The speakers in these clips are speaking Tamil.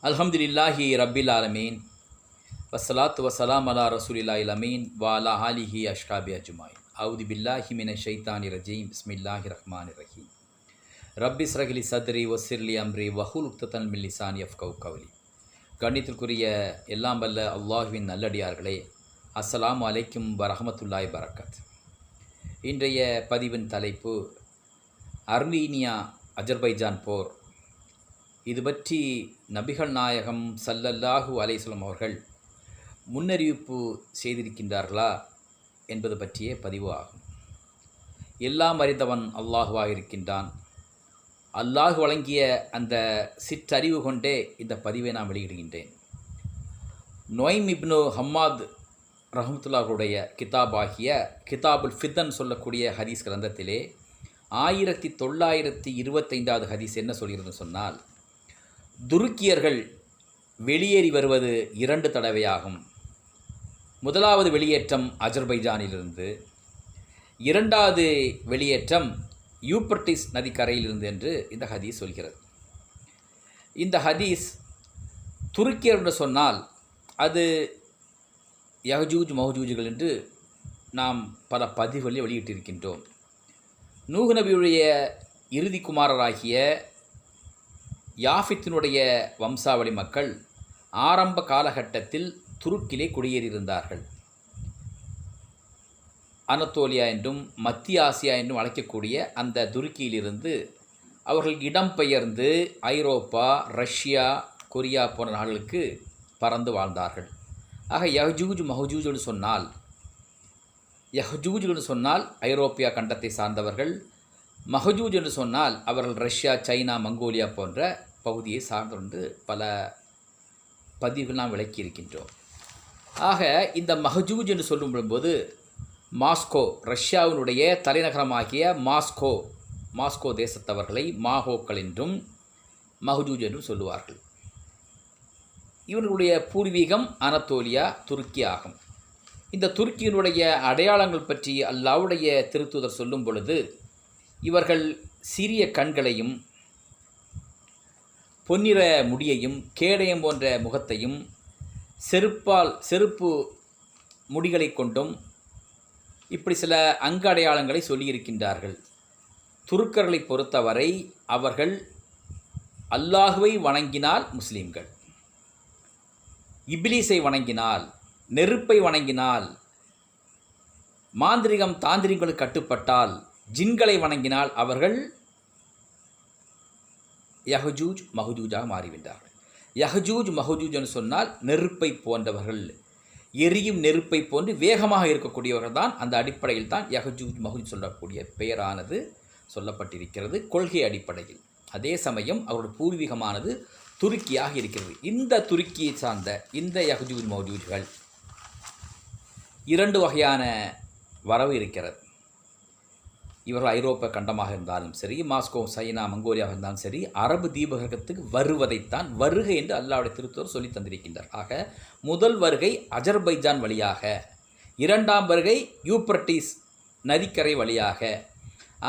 அல்ஹம்துலில்லாஹி ரப்பில் ஆலமீன் வஸ்ஸலாத்து வஸ்ஸலாம் அலா ரசூலில்லாஹில் அமீன் வஅலா ஆலிஹி அஷ்ஹாபி அஜ்மாயின். அவுது பில்லாஹி மினஷ் ஷைத்தானிர் ரஜீம். பிஸ்மில்லாஹிர் ரஹ்மானிர் ரஹீம். ரப்பி இஸ்ரஹ்லி சத்ரி வஸ்ஸிர்லி அம்ரி வஹுல் உக்ததன் மின் லிசானி யஃப்கஹு கவ்லி. கண்ணியத்திற்குரிய எல்லாம் வல்ல அல்லாஹ்வின் நல்லடியார்களே, அஸ்ஸலாமு அலைக்கும் வரஹ்மத்துல்லாஹி பரக்காத். இன்றைய பதிவின் தலைப்பு அர்மீனியா அஜர்பைஜான் போர். இது பற்றி நபிகள் நாயகம் ஸல்லல்லாஹு அலைஹி வஸல்லம் அவர்கள் முன்னறிவிப்பு செய்திருக்கின்றார்களா என்பது பற்றிய பதிவு ஆகும். எல்லாம் அறிந்தவன் அல்லாஹுவாக இருக்கின்றான். அல்லாஹ் வழங்கிய அந்த சிற்றறிவு கொண்டே இந்த பதிவை நான் வெளியிடுகின்றேன். நொய்ம் இப்னு ஹம்மாத் ரஹ்மத்துல்லாஹுடைய கிதாபாகிய கிதாபுல் ஃபித்தன் சொல்லக்கூடிய ஹதீஸ் கிரந்தத்திலே 1925வது ஹதீஸ் என்ன சொல்கிறதுன்னு சொன்னால், துருக்கியர்கள் வெளியேறி வருவது 2 தடவையாகும். முதலாவது வெளியேற்றம் அஜர்பைஜானிலிருந்து, 2வது வெளியேற்றம் யூப்ரட்டிஸ் நதிக்கரையிலிருந்து என்று இந்த ஹதீஸ் சொல்கிறது. இந்த ஹதீஸ் துருக்கியர் என்று சொன்னால் அது யஹ்ஜூஜ் மஹ்ஜூஜுகள் என்று நாம் பல பதிவுகளில் வெளியிட்டிருக்கின்றோம். நூஹ் நபியுடைய இறுதி குமாரராகிய யாஃபித்தினுடைய வம்சாவளி மக்கள் ஆரம்ப காலகட்டத்தில் துருக்கிலே குடியேறியிருந்தார்கள். அனத்தோலியா என்றும் மத்திய ஆசியா என்றும் அழைக்கக்கூடிய அந்த துருக்கியிலிருந்து அவர்கள் இடம்பெயர்ந்து ஐரோப்பா, ரஷ்யா, கொரியா போன்ற நாடுகளுக்கு பறந்து வாழ்ந்தார்கள். ஆக யஹ்ஜூஜ் மஹ்ஜூஜ் என்று சொன்னால் ஐரோப்பியா கண்டத்தை சார்ந்தவர்கள், மஹ்ஜூஜ் என்று சொன்னால் அவர்கள் ரஷ்யா, சைனா, மங்கோலியா போன்ற பகுதியை சார்ந்து பல பதிவுகள் நாம் விளக்கியிருக்கின்றோம். ஆக இந்த மஹ்ஜூஜ் என்று சொல்லும்போது மாஸ்கோ, ரஷ்யாவினுடைய தலைநகரமாகிய மாஸ்கோ தேசத்தவர்களை மாஹோக்கள் என்றும் மஹ்ஜூஜ் என்றும் சொல்லுவார்கள். இவர்களுடைய பூர்வீகம் அனத்தோலியா, துருக்கி ஆகும். இந்த துருக்கியினுடைய அடையாளங்கள் பற்றி அல்லாஹ்வுடைய திருத்தூதர் சொல்லும் பொழுது, இவர்கள் சிறிய கண்களையும் பொன்னிற முடியையும் கேடயம் போன்ற முகத்தையும் செருப்பு முடிகளை கொண்டும் இப்படி சில அங்க அடையாளங்களை சொல்லியிருக்கின்றார்கள். துருக்கர்களை பொறுத்தவரை அவர்கள் அல்லாஹுவை வணங்கினால் முஸ்லீம்கள், இப்லீஸை வணங்கினால், நெருப்பை வணங்கினால், மாந்திரிகம் தாந்திரிகளுக்கு கட்டுப்பட்டால், ஜின்களை வணங்கினால் அவர்கள் யஹ்ஜூஜ் மஹ்ஜூஜாக மாறிவிட்டார்கள். யஹ்ஜூஜ் மஹ்ஜூஜ் என்று சொன்னால் நெருப்பை போன்றவர்கள், எரியும் நெருப்பை போன்று வேகமாக இருக்கக்கூடியவர்கள் தான். அந்த அடிப்படையில் தான் யஹ்ஜூஜ் மஹ்ஜூஜ் சொல்லக்கூடிய பெயரானது சொல்லப்பட்டிருக்கிறது கொள்கை அடிப்படையில். அதே சமயம் அவருடைய பூர்வீகமானது துருக்கியாக இருக்கிறது. இந்த துருக்கியை சார்ந்த இந்த யஹ்ஜூஜ் மஹ்ஜூஜ்கள் 2 வகையான வரவு இருக்கிறது. இவர்கள் ஐரோப்பிய கண்டமாக இருந்தாலும் சரி, மாஸ்கோ, சைனா, மங்கோலியாக இருந்தாலும் சரி, அரபு தீபகத்துக்கு வருவதைத்தான் வருகை என்று அல்லாஹ்வுடைய திருத்தூதர் சொல்லி தந்திருக்கின்றார். ஆக முதல் வருகை அஜர்பைஜான் வழியாக, 2ஆம் வருகை யூப்ரட்டிஸ் நதிக்கரை வழியாக.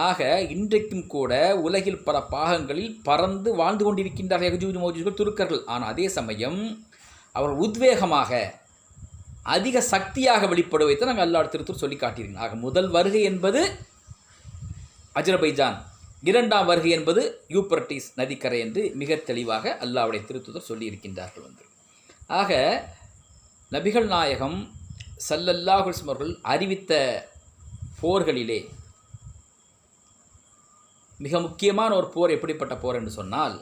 ஆக இன்றைக்கும் கூட உலகில் பல பாகங்களில் பறந்து வாழ்ந்து கொண்டிருக்கின்றார் யஹ்ஜூஜ் மஹ்ஜூஜ்கள் துருக்கர்கள். ஆனால் அதே சமயம் அவர்கள் உத்வேகமாக அதிக சக்தியாக வெளிப்படுவதைத்தான் நாங்கள் அல்லாஹ்வுடைய திருத்தூதர் சொல்லி காட்டியிருக்கிறோம். ஆக முதல் வருகை என்பது அஜர்பைஜான், 2ஆம் வருகை என்பது யூப்ரட்டிஸ் நதிக்கரை என்று மிக தெளிவாக அல்லாஹ்வுடைய திருத்தூதர் சொல்லியிருக்கின்றார்கள். ஆக நபிகள் நாயகம் ஸல்லல்லாஹு அலைஹி வஸல்லம் அவர்கள் அறிவித்த போர்களிலே மிக முக்கியமான ஒரு போர் எப்படிப்பட்ட போர் என்று சொன்னால்,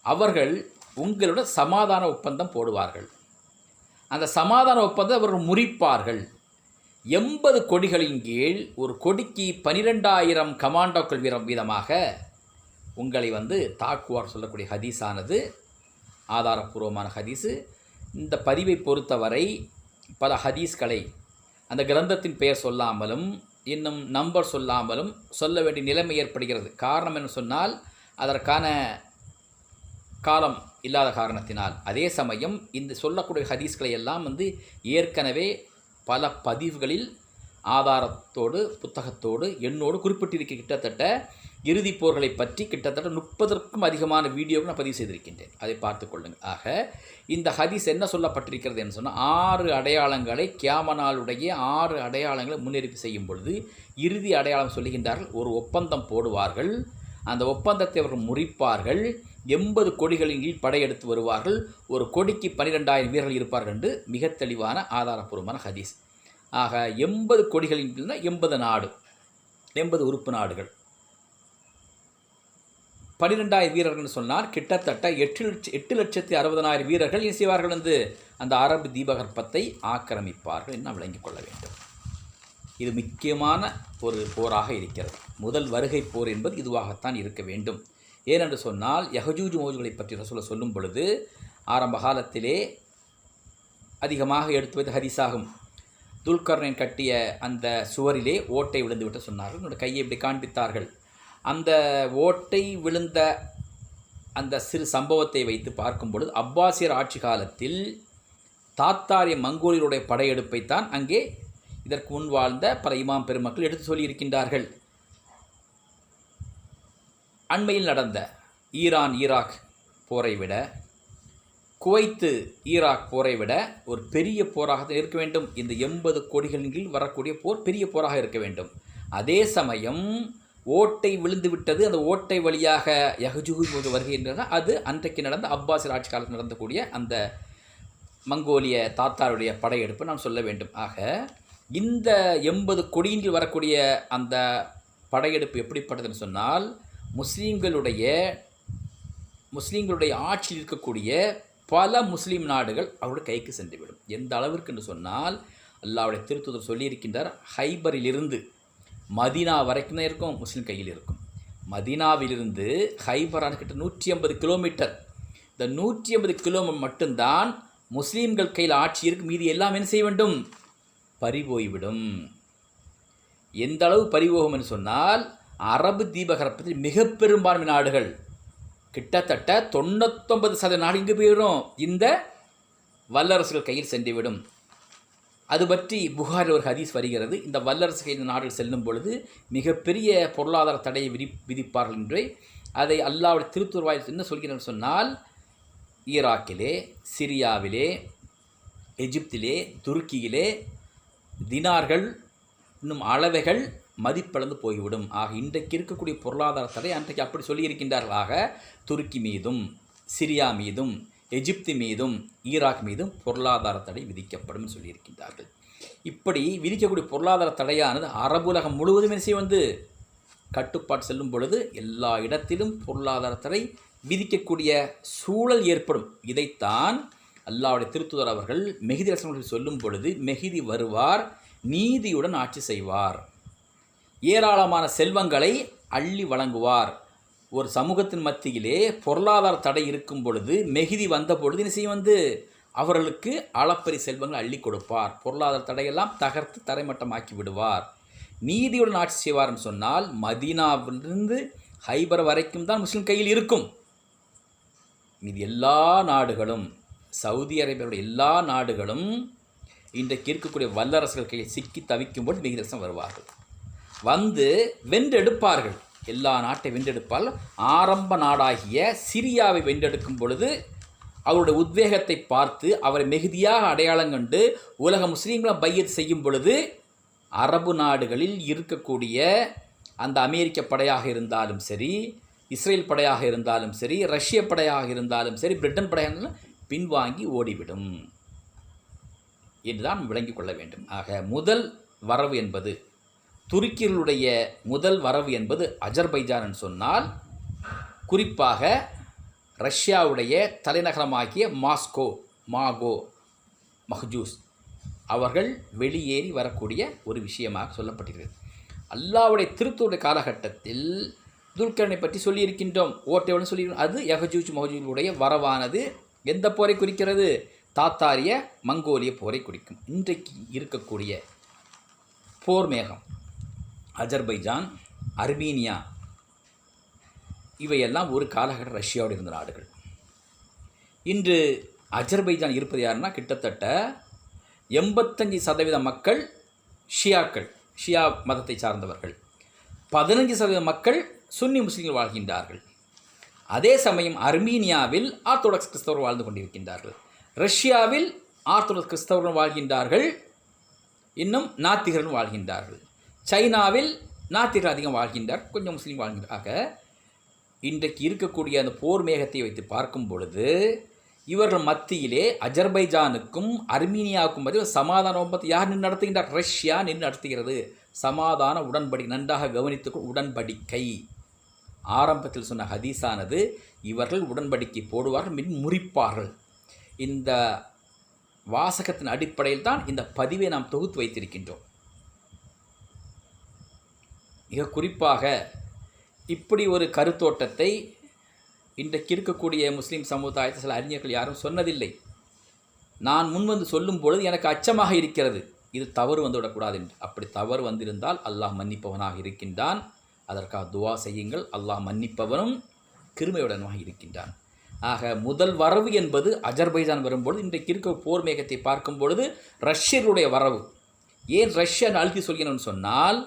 அவர்கள் உங்களுடன் சமாதான ஒப்பந்தம் போடுவார்கள். அந்த சமாதான ஒப்பந்தம் அவர்கள் முறிப்பார்கள். 80 கொடிகளின் கீழ் ஒரு கொடிக்கு 12,000 கமாண்டோக்கள் வீதமாக உங்களை தாக்குவார் சொல்லக்கூடிய ஹதீஸானது ஆதாரபூர்வமான ஹதீஸு. இந்த பதிவை பொறுத்தவரை பல ஹதீஸ்களை அந்த கிரந்தத்தின் பெயர் சொல்லாமலும் இன்னும் நம்பர் சொல்லாமலும் சொல்ல வேண்டிய நிலைமை ஏற்படுகிறது. காரணம் என்ன சொன்னால், அதற்கான காலம் இல்லாத காரணத்தினால். அதே சமயம் இந்த சொல்லக்கூடிய ஹதீஸ்களை எல்லாம் ஏற்கனவே பல பதிவுகளில் ஆதாரத்தோடு புத்தகத்தோடு எண்ணோடு குறிப்பிட்டிருக்க கிட்டத்தட்ட இறுதிப் போர்களை பற்றி கிட்டத்தட்ட 30க்கும் அதிகமான வீடியோக்கள் நான் பதிவு செய்திருக்கின்றேன். அதை பார்த்து கொள்ளுங்கள். ஆக இந்த ஹதீஸ் என்ன சொல்லப்பட்டிருக்கிறது என்று சொன்னால் 6 அடையாளங்களை கியாம நாளுடைய 6 அடையாளங்களை முன்னெடுப்பு செய்யும் பொழுது இறுதி அடையாளம் சொல்லுகின்றார்கள். ஒரு ஒப்பந்தம் போடுவார்கள், அந்த ஒப்பந்தத்தை அவர்கள் முறிப்பார்கள், 80 கொடிகளின் கீழ் படையெடுத்து வருவார்கள், ஒரு கொடிக்கு 12,000 வீரர்கள் இருப்பார்கள் என்று மிக தெளிவான ஆதாரப்பூர்வமான ஹதீஸ். ஆக 80 கொடிகளின் கீழ்னா 80 நாடு, 80 உறுப்பு நாடுகள், 12,000 வீரர்கள் சொன்னால் கிட்டத்தட்ட 8,60,000 வீரர்கள் என்ன செய்வார்கள் என்று அந்த அரபு தீபகற்பத்தை ஆக்கிரமிப்பார்கள் என்று நாம் விளங்கிக் கொள்ள வேண்டும். இது முக்கியமான ஒரு போராக இருக்கிறது. முதல் வருகை போர் என்பது இதுவாகத்தான் இருக்க வேண்டும். ஏனென்று சொன்னால் யஹஜூஜ் மௌஜூஜ்களை பற்றி ரசூல் சொல்லும் பொழுது ஆரம்ப காலத்திலே அதிகமாக எடுத்து வைத்த ஹதீஸாகும். துல்கர்னைன் கட்டிய அந்த சுவரிலே ஓட்டை விழுந்துவிட்டு சொன்னார்கள். என்னோட கையை இப்படி காண்பித்தார்கள். அந்த ஓட்டை விழுந்த அந்த சிறு சம்பவத்தை வைத்து பார்க்கும் பொழுது அப்பாசியர் ஆட்சி காலத்தில் தாத்தாரிய மங்கோலியருடைய படையெடுப்பைத்தான் அங்கே இதற்கு முன் வாழ்ந்த பல இமாம் பெருமக்கள் எடுத்து சொல்லியிருக்கின்றார்கள். அண்மையில் நடந்த ஈரான் ஈராக் போரை விட, குவைத்து ஈராக் போரை விட ஒரு பெரிய போராக இருக்க வேண்டும். இந்த 80 கோடிகளின் கீழ் வரக்கூடிய போர் பெரிய போராக இருக்க வேண்டும். அதே சமயம் ஓட்டை விழுந்து விட்டது, அந்த ஓட்டை வழியாக யஹஜூஜ் வருகின்றன. அது அன்றைக்கு நடந்த அப்பாசியர் ஆட்சி காலத்தில் நடந்தக்கூடிய அந்த மங்கோலிய தாத்தாருடைய படையெடுப்பு நாம் சொல்ல வேண்டும். ஆக இந்த 80 கொடியின் கீழ் வரக்கூடிய அந்த படையெடுப்பு எப்படிப்பட்டதுன்னு சொன்னால் முஸ்லீம்களுடைய ஆட்சியில் இருக்கக்கூடிய பல முஸ்லீம் நாடுகள் அவருடைய கைக்கு சென்றுவிடும். எந்த அளவிற்கு என்று சொன்னால் அல்லாஹ்வுடைய திருத்தூதர் சொல்லியிருக்கின்றார், ஹைபரிலிருந்து மதீனா வரைக்கும் தான் இருக்கும், முஸ்லீம் கையில் இருக்கும். மதீனாவிலிருந்து ஹைபரான கிட்ட 150 கிலோமீட்டர். இந்த 150 கிலோமீட்டர் மட்டும்தான் முஸ்லீம்கள் கையில் ஆட்சி இருக்கு. மீதி எல்லாம் என்ன செய்ய வேண்டும்? பறிபோய்விடும். எந்த அளவு பறிபோகும் என்று சொன்னால் அரபு தீபகற்பத்தில் மிக பெரும்பான்மை நாடுகள் கிட்டத்தட்ட 99% நாடு இங்கு போயிடும், இந்த வல்லரசுகள் கையில் சென்றுவிடும். அது பற்றி புகாரில் ஒரு ஹதீஸ் வருகிறது. இந்த வல்லரசு கையில் நாடுகள் செல்லும் பொழுது மிகப்பெரிய பொருளாதார தடையை விதிப்பார்கள் என்று அதை அல்லாஹ்வுடைய திருத்துருவாய் என்ன சொல்கிறேன்னு சொன்னால் ஈராக்கிலே, சிரியாவிலே, எகிப்திலே, துருக்கியிலே தினார்கள் இன்னும் அளவைகள் மதிப்பிழந்து போய்விடும். ஆக இன்றைக்கு இருக்கக்கூடிய பொருளாதார தடை அன்றைக்கு அப்படி சொல்லியிருக்கின்றார்கள். ஆக துருக்கி மீதும் சிரியா மீதும் எகிப்து மீதும் ஈராக் மீதும் பொருளாதார தடை விதிக்கப்படும் சொல்லியிருக்கின்றார்கள். இப்படி விதிக்கக்கூடிய பொருளாதார தடையானது அரபுலகம் முழுவதும் என்ன செய்ய வந்து கட்டுப்பாடு செல்லும் பொழுது எல்லா இடத்திலும் பொருளாதார தடை விதிக்கக்கூடிய சூழல் ஏற்படும். இதைத்தான் அல்லாஹ்வுடைய திருத்தூதர் அவர்கள் மெஹதி அலைஹிஸ்ஸலாம் சொல்லும் பொழுது, மெஹதி வருவார், நீதியுடன் ஆட்சி செய்வார், ஏராளமான செல்வங்களை அள்ளி வழங்குவார். ஒரு சமூகத்தின் மத்தியிலே பொருளாதார தடை இருக்கும் பொழுது மெஹதி வந்த பொழுது என்ன செய்ய வந்து அவர்களுக்கு அளப்பரிய செல்வங்களை அள்ளி கொடுப்பார். பொருளாதார தடையெல்லாம் தகர்த்து தரைமட்டமாக்கி விடுவார். நீதியுடன் ஆட்சி செய்வார்னு சொன்னால் மதீனாவிலிருந்து ஹைபர் வரைக்கும் தான் முஸ்லீம் கையில் இருக்கும். இது எல்லா நாடுகளும், சவுதி அரேபியாவுடைய எல்லா நாடுகளும் இன்றைக்கு இருக்கக்கூடிய வல்லரசுகள் கையில் சிக்கி தவிக்கும்போது மெஹதி அலைஹிஸ்ஸலாம் வருவார்கள். வந்து வென்றெடுப்பார்கள், எல்லா நாட்டை வென்றெடுப்பால். ஆரம்ப நாடாகிய சிரியாவை வென்றெடுக்கும் பொழுது அவருடைய உத்வேகத்தை பார்த்து அவரை மெஹதியாக அடையாளம் கண்டு உலக முஸ்லீம்களை பையத் செய்யும் பொழுது அரபு நாடுகளில் இருக்கக்கூடிய அந்த அமெரிக்க படையாக இருந்தாலும் சரி, இஸ்ரேல் படையாக இருந்தாலும் சரி, ரஷ்ய படையாக இருந்தாலும் சரி, பிரிட்டன் படையாக இருந்தாலும் பின்வாங்கி ஓடிவிடும் என்றுதான் விளங்கிக் கொள்ள வேண்டும். ஆக முதல் வரவு என்பது, துருக்கியர்களுடைய முதல் வரவு என்பது அஜர்பைஜான் சொன்னால் குறிப்பாக ரஷ்யாவுடைய தலைநகரமாகிய மஹ்ஜூஸ் அவர்கள் வெளியேறி வரக்கூடிய ஒரு விஷயமாக சொல்லப்பட்டிருக்கிறது. அல்லாஹ்வுடைய திருத்தூருடைய காலகட்டத்தில் துல்கர்னை பற்றி சொல்லியிருக்கின்றோம், ஓட்டையோடு சொல்லியிருக்கோம். அது யஹஜூஜ் மஹஜூஜுடைய வரவானது எந்த போரை குறிக்கிறது? தாத்தாரிய மங்கோலிய போரை குறிக்கும். இன்றைக்கு இருக்கக்கூடிய போர் மேகம் அஜர்பைஜான், அர்மீனியா இவையெல்லாம் ஒரு காலகட்ட ரஷ்யாவோடு இருந்த நாடுகள். இன்று அஜர்பைஜான் இருப்பது யாருன்னா கிட்டத்தட்ட 85% மக்கள் ஷியா மதத்தை சார்ந்தவர்கள், 15% மக்கள் சுன்னி முஸ்லீம்கள் வாழ்கின்றார்கள். அதே சமயம் அர்மீனியாவில் ஆர்த்தோடாக்ஸ் கிறிஸ்தவர்கள் வாழ்ந்து கொண்டிருக்கின்றார்கள். ரஷ்யாவில் ஆர்த்தோடாக்ஸ் கிறிஸ்தவர்கள் வாழ்கின்றார்கள், இன்னும் நாத்திகர்கள் வாழ்கின்றார்கள். சைனாவில் நாத்திகர்கள் அதிகம் வாழ்கின்றார், கொஞ்சம் முஸ்லீம் வாழ்கின்றாக. இன்றைக்கு இருக்கக்கூடிய அந்த போர் மேகத்தை வைத்து பார்க்கும் பொழுது இவர்கள் மத்தியிலே அஜர்பைஜானுக்கும் அர்மீனியாவுக்கும் மத்தியில் சமாதான ஒப்பந்தத்தை யார் நின்று நடத்துகின்றார்? ரஷ்யா நின்று நடத்துகிறது. சமாதான உடன்படிக்கை, நன்றாக கவனித்துக் உடன்படிக்கை. ஆரம்பத்தில் சொன்ன ஹதீஸானது இவர்கள் உடன்படிக்கை போடுவார்கள், மின் முறிப்பார்கள். இந்த வாசகத்தின் அடிப்படையில் தான் இந்த பதிவை நாம் தொகுத்து வைத்திருக்கின்றோம். மிக குறிப்பாக இப்படி ஒரு கருத்தோட்டத்தை இன்றைக்கு இருக்கக்கூடிய முஸ்லீம் சமுதாயத்தை சில அறிஞர்கள் யாரும் சொன்னதில்லை. நான் முன்வந்து சொல்லும் பொழுது எனக்கு அச்சமாக இருக்கிறது, இது தவறு வந்துவிடக்கூடாது என்று. அப்படி தவறு வந்திருந்தால் அல்லாஹ் மன்னிப்பவனாக இருக்கின்றான். அதற்காக துவா செய்யுங்கள். அல்லாஹ் மன்னிப்பவனும் கிருமையுடனாக இருக்கின்றான். ஆக முதல் வரவு என்பது அஜர்பைஜான் வரும்பொழுது இன்றைக்கு இருக்க போர் மேகத்தை பார்க்கும் பொழுது ரஷ்யருடைய வரவு. ஏன் ரஷ்யா அழுத்தி சொல்கிறேன்னு சொன்னால்,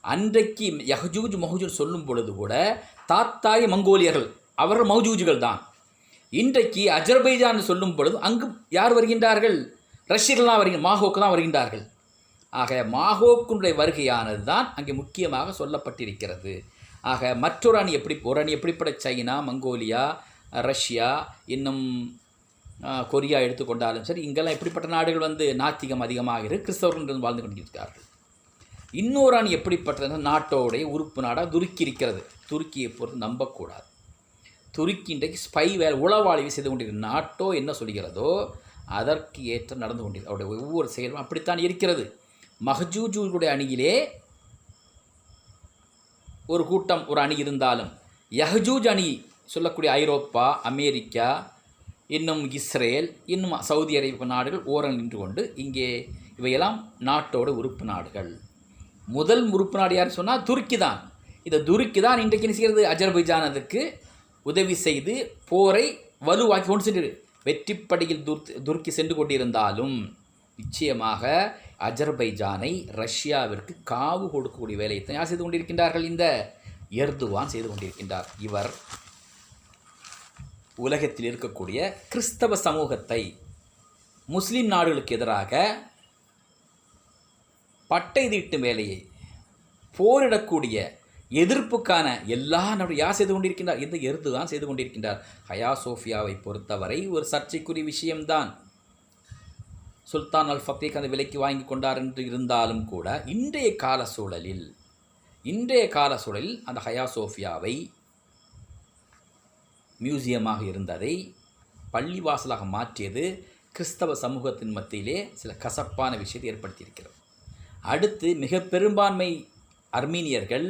அன்றைக்கு யஹ்ஜூஜ் மஹ்ஜூஜ் சொல்லும் பொழுது கூட தாத்தாய் மங்கோலியர்கள், அவர்கள் மௌஜூஜுகள் தான். இன்றைக்கு அஜர்பைஜான் சொல்லும் பொழுது அங்கு யார் வருகின்றார்கள்? ரஷ்யர்கள் தான் வருகின்ற, மாஹோக்கு தான் வருகின்றார்கள். ஆக மாஹோக்குடைய வருகையானது தான் அங்கே முக்கியமாக சொல்லப்பட்டிருக்கிறது. ஆக மற்றொரு அணி ஒரு அணி எப்படிப்பட்ட சைனா, மங்கோலியா, ரஷ்யா, இன்னும் கொரியா எடுத்துக்கொண்டாலும் சரி, இங்கெல்லாம் எப்படிப்பட்ட நாடுகள் வந்து நாத்திகம் அதிகமாக கிறிஸ்தவர்கள் வாழ்ந்து கொண்டிருக்கிறார்கள். இன்னொரு அணி எப்படிப்பட்டது? நாட்டோடைய உறுப்பு நாடாக துருக்கி இருக்கிறது. துருக்கியை பொறுத்து நம்பக்கூடாது. துருக்கி இன்றைக்கு ஸ்பை வேலை, உளவாளிவை செய்து கொண்டிருக்கிறது. நாட்டோ என்ன சொல்கிறதோ அதற்கு ஏற்ற நடந்து கொண்டிருக்கிறது. அவருடைய ஒவ்வொரு செயலும் அப்படித்தான் இருக்கிறது. மஹ்ஜூஜுடைய அணியிலே ஒரு கூட்டம், ஒரு அணி இருந்தாலும் யஹ்ஜூஜ் அணி சொல்லக்கூடிய ஐரோப்பா, அமெரிக்கா, இன்னும் இஸ்ரேல், இன்னும் சவுதி அரேபிய நாடுகள் ஓரம் நின்று கொண்டு இங்கே இவையெல்லாம் நாட்டோட உறுப்பு நாடுகள். முதல் உறுப்பு நாடு யார் சொன்னால் துருக்கி தான். இந்த துருக்கி தான் இன்றைக்கு என்ன செய்கிறது? அஜர்பைஜானதுக்கு உதவி செய்து போரை வலுவாக்கி கொண்டு சென்று வெற்றிப்படியில் துருக்கி சென்று கொண்டிருந்தாலும் நிச்சயமாக அஜர்பைஜானை ரஷ்யாவிற்கு காவு கொடுக்கக்கூடிய வேலையை தான் யார் செய்து கொண்டிருக்கின்றார்கள்? இந்த எர்துவான் செய்து கொண்டிருக்கின்றார். இவர் உலகத்தில் இருக்கக்கூடிய கிறிஸ்தவ சமூகத்தை முஸ்லீம் நாடுகளுக்கு எதிராக பட்டை தீட்டும் வேலையை, போரிடக்கூடிய எதிர்ப்புக்கான எல்லா நாடும் யார் செய்து கொண்டிருக்கின்றார்? இந்த எர்துவான் செய்து கொண்டிருக்கின்றார். ஹயா சோஃபியாவை பொறுத்தவரை ஒரு சர்ச்சைக்குரிய விஷயம்தான். சுல்தான் அல் ஃபத்தேக் அந்த விலைக்கு வாங்கி கொண்டார் என்று இருந்தாலும் கூட இன்றைய கால சூழலில் அந்த ஹயா சோஃபியாவை மியூசியமாக இருந்ததை பள்ளிவாசலாக மாற்றியது கிறிஸ்தவ சமூகத்தின் மத்தியிலே சில கசப்பான விஷயத்தை ஏற்படுத்தியிருக்கிறது. அடுத்து மிக பெரும்பான்மை அர்மீனியர்கள்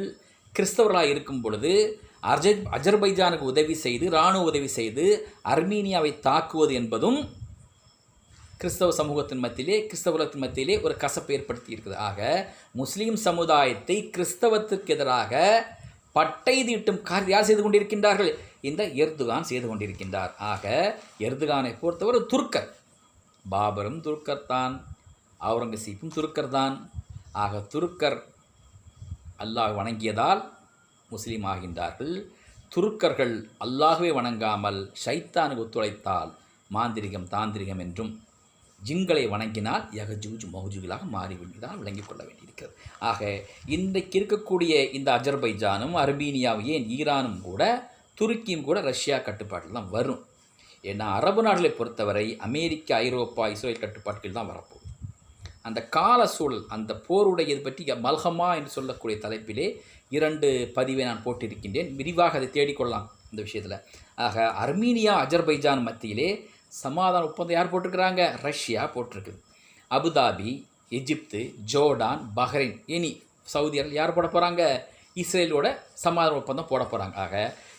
கிறிஸ்தவர்களாக இருக்கும் பொழுது அஜர்பைஜானுக்கு உதவி செய்து, இராணுவ உதவி செய்து அர்மீனியாவை தாக்குவது என்பதும் கிறிஸ்தவ சமூகத்தின் மத்தியிலே ஒரு கசப்பை ஏற்படுத்தி இருக்குது. ஆக முஸ்லீம் சமுதாயத்தை கிறிஸ்தவத்திற்கு எதிராக பட்டை தீட்டும் யார் செய்து கொண்டிருக்கின்றார்கள்? இந்த எர்துகான் செய்து கொண்டிருக்கின்றார். ஆக எர்துகானை பொறுத்தவரை துருக்கர், பாபரும் துருக்கர் தான், அவுரங்கசீப்பும் துருக்கர் தான். ஆக துருக்கர் அல்லாஹ் வணங்கியதால் முஸ்லீம் ஆகின்றார்கள். துருக்கர்கள் அல்லாஹ்வை வணங்காமல் ஷைத்தானுக்கு ஒத்துழைத்தால் மாந்திரிகம், தாந்திரிகம் என்றும், ஜின்களை வணங்கினால் யஹ்ஜூஜ் மஹ்ஜூஜாக மாறிவிடுவதால் விளங்கிக் கொள்ள வேண்டியிருக்கிறது. ஆக இன்றைக்கு இருக்கக்கூடிய இந்த அஜர்பைஜானும் அர்மீனியாவும், ஏன் ஈரானும் கூட, துருக்கியும் கூட ரஷ்யா கட்டுப்பாட்டில் தான் வரும். ஏன்னா அரபு நாடுகளை பொறுத்தவரை அமெரிக்கா, ஐரோப்பா, இஸ்ரேல் கட்டுப்பாட்டில் தான் வரப்போகுது. அந்த கால சூழல், அந்த போருடையது பற்றி மல்ஹமா என்று சொல்லக்கூடிய தலைப்பிலே 2 பதிவை நான் போட்டிருக்கின்றேன். விரிவாக அதை தேடிக்கொள்ளலாம் இந்த விஷயத்தில். ஆக அர்மீனியா, அஜர்பைஜான் மத்தியிலே சமாதான ஒப்பந்தம் யார் போட்டிருக்கிறாங்க? ரஷ்யா போட்டிருக்குது. அபுதாபி, எஜிப்து, ஜோர்டான், பஹ்ரைன், இனி சவுதி அரேபியா யார் போட போகிறாங்க? இஸ்ரேலோட சமாதான ஒப்பந்தம் போட போகிறாங்க. ஆக